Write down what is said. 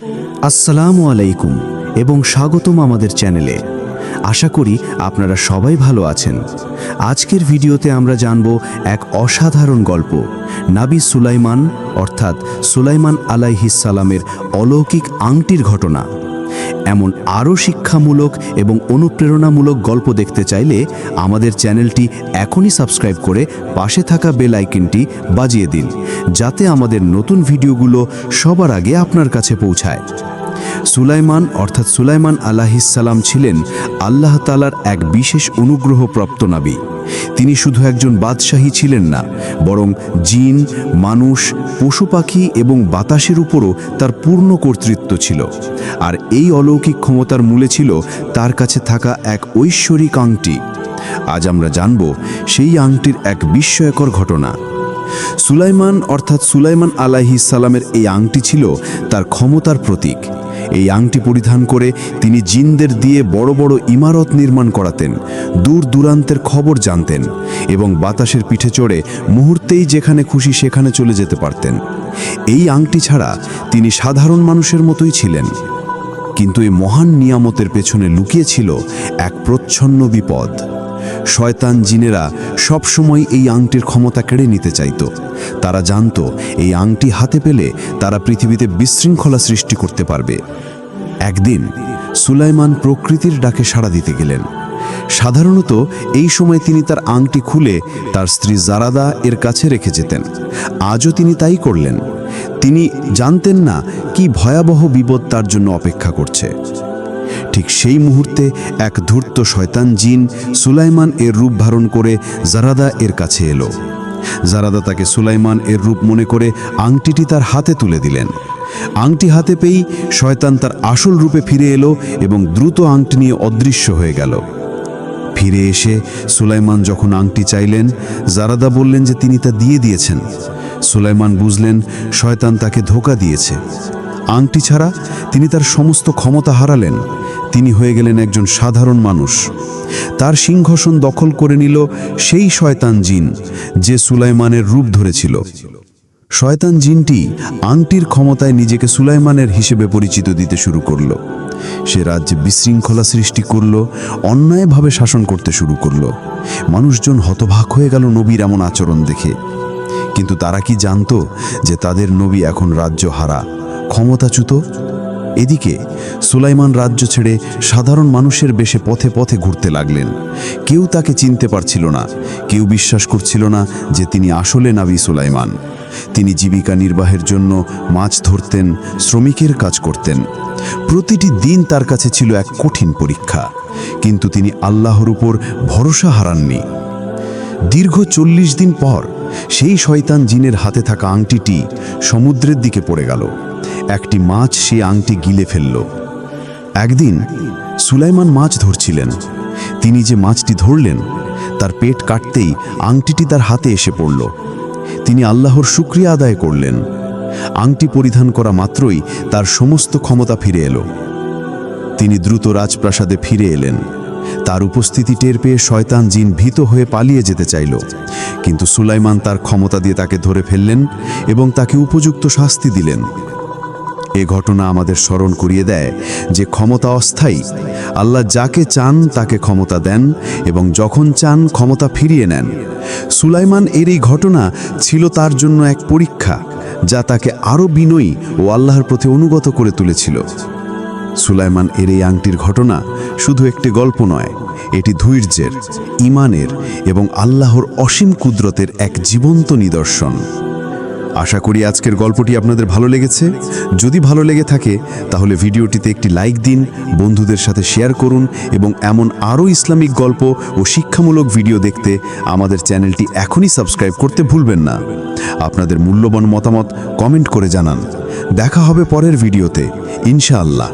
আসসালামু আলাইকুম এবং স্বাগতম আমাদের চ্যানেলে। আশা করি আপনারা সবাই ভালো আছেন। আজকের ভিডিওতে আমরা জানব এক অসাধারণ গল্প, নবী সুলাইমান অর্থাৎ সুলাইমান আলাইহিস সালামের অলৌকিক আংটির ঘটনা। এমন আরও শিক্ষামূলক এবং অনুপ্রেরণামূলক গল্প দেখতে চাইলে আমাদের চ্যানেলটি এখনই সাবস্ক্রাইব করে পাশে থাকা বেল আইকনটি বাজিয়ে দিন, যাতে আমাদের নতুন ভিডিওগুলো সবার আগে আপনার কাছে পৌঁছায়। সুলাইমান অর্থাৎ সুলাইমান আলাইহিস সালাম ছিলেন আল্লাহ তাআলার এক বিশেষ অনুগ্রহপ্রাপ্ত নবী। তিনি শুধু একজন বাদশাহী ছিলেন না, বরং জিন, মানুষ, পশু পাখি এবং বাতাসের উপরও তার পূর্ণ কর্তৃত্ব ছিল। আর এই অলৌকিক ক্ষমতার মূলে ছিল তার কাছে থাকা এক ঐশ্বরিক আংটি। আজ আমরা জানব সেই আংটির এক বিস্ময়কর ঘটনা। সুলাইমান অর্থাৎ সুলাইমান আলাইহিস সালামের এই আংটি ছিল তার ক্ষমতার প্রতীক। এই আংটি পরিধান করে তিনি জিনদের দিয়ে বড় বড় ইমারত নির্মাণ করাতেন, দূর দূরান্তের খবর জানতেন এবং বাতাসের পিঠে চড়ে মুহূর্তেই যেখানে খুশি সেখানে চলে যেতে পারতেন। এই আংটি ছাড়া তিনি সাধারণ মানুষের মতোই ছিলেন, কিন্তু এই মহান নিয়ামতের পেছনে লুকিয়ে ছিল এক প্রচ্ছন্ন বিপদ। শয়তান জিনেরা সবসময় এই আংটির ক্ষমতা কেড়ে নিতে চাইত। তারা জানত এই আংটি হাতে পেলে তারা পৃথিবীতে বিশৃঙ্খলা সৃষ্টি করতে পারবে। একদিন সুলাইমান প্রকৃতির ডাকে সাড়া দিতে গেলেন। সাধারণত এই সময় তিনি তার আংটি খুলে তার স্ত্রী জারাদা এর কাছে রেখে যেতেন। আজও তিনি তাই করলেন। তিনি জানতেন না কি ভয়াবহ বিপদ তার জন্য অপেক্ষা করছে। ঠিক সেই মুহূর্তে এক ধূর্ত শয়তান জিন সুলাইমান এর রূপ ধারণ করে জারাদা এর কাছে এলো। জারাদা তাকে সুলাইমান এর রূপ মনে করে আংটিটি তার হাতে তুলে দিলেন। আংটি হাতে পেয়েই শয়তান তার আসল রূপে ফিরে এলো এবং দ্রুত আংটি নিয়ে অদৃশ্য হয়ে গেল। ফিরে এসে সুলাইমান যখন আংটি চাইলেন, জারাদা বললেন যে তিনি তা দিয়ে দিয়েছেন। সুলাইমান বুঝলেন শয়তান তাকে ধোঁকা দিয়েছে। আংটি ছাড়া তিনি তার সমস্ত ক্ষমতা হারালেন। তিনি হয়ে গেলেন একজন সাধারণ মানুষ। তার সিংহাসন দখল করে নিল সেই শয়তান জিন যে সুলাইমানের রূপ ধরেছিল। শয়তান জিনটি আংটির ক্ষমতায় নিজেকে সুলাইমানের হিসেবে পরিচিত দিতে শুরু করল। সে রাজ্যে বিশৃঙ্খলা সৃষ্টি করল, অন্যায়ভাবে শাসন করতে শুরু করল। মানুষজন হতবাক হয়ে গেল নবীর এমন আচরণ দেখে। কিন্তু তারা কি জানতো যে তাদের নবী এখন রাজ্য হারা, ক্ষমতাচ্যুত? এদিকে সুলাইমান রাজ্য ছেড়ে সাধারণ মানুষের বেশে পথে পথে ঘুরতে লাগলেন। কেউ তাকে চিনতে পারছিল না, কেউ বিশ্বাস করছিল না যে তিনি আসলে নবী সুলাইমান। তিনি জীবিকা নির্বাহের জন্য মাছ ধরতেন, শ্রমিকের কাজ করতেন। প্রতিটি দিন তার কাছে ছিল এক কঠিন পরীক্ষা, কিন্তু তিনি আল্লাহর উপর ভরসা হারাননি। দীর্ঘ 40 দিন পর সেই শয়তান জিনের হাতে থাকা আংটিটি সমুদ্রের দিকে পড়ে গেল। একটি মাছ সেই আংটি গিলে ফেলল। একদিন সুলাইমান মাছ ধরছিলেন। তিনি যে মাছটি ধরলেন তার পেট কাটতেই আংটিটি তার হাতে এসে পড়ল। তিনি আল্লাহর শুকরিয়া আদায় করলেন। আংটি পরিধান করা মাত্রই তার সমস্ত ক্ষমতা ফিরে এলো। তিনি দ্রুত রাজপ্রাসাদে ফিরে এলেন। তার উপস্থিতি টের পেয়ে শয়তান জিন ভীত হয়ে পালিয়ে যেতে চাইল, কিন্তু সুলাইমান তার ক্ষমতা দিয়ে তাকে ধরে ফেললেন এবং তাকে উপযুক্ত শাস্তি দিলেন। এ ঘটনা আমাদের স্মরণ করিয়ে দেয় যে ক্ষমতা অস্থায়ী। আল্লাহ যাকে চান তাকে ক্ষমতা দেন এবং যখন চান ক্ষমতা ফিরিয়ে নেন। সুলাইমান এর এই ঘটনা ছিল তার জন্য এক পরীক্ষা, যা তাকে আরও বিনয়ী ও আল্লাহর প্রতি অনুগত করে তুলেছিল। সুলাইমান এর এই আংটির ঘটনা শুধু একটি গল্প নয়, এটি ধৈর্যের, ঈমানের এবং আল্লাহর অসীম কুদরতের এক জীবন্ত নিদর্শন। আশা করি আজকের গল্পটি আপনাদের ভালো লেগেছে। যদি ভালো লেগে থাকে তাহলে ভিডিওটিতে একটি লাইক দিন, বন্ধুদের সাথে শেয়ার করুন এবং এমন আরও ইসলামিক গল্প ও শিক্ষামূলক ভিডিও দেখতে আমাদের চ্যানেলটি এখনই সাবস্ক্রাইব করতে ভুলবেন না। আপনাদের মূল্যবান মতামত কমেন্ট করে জানান। দেখা হবে পরের ভিডিওতে ইনশাআল্লাহ।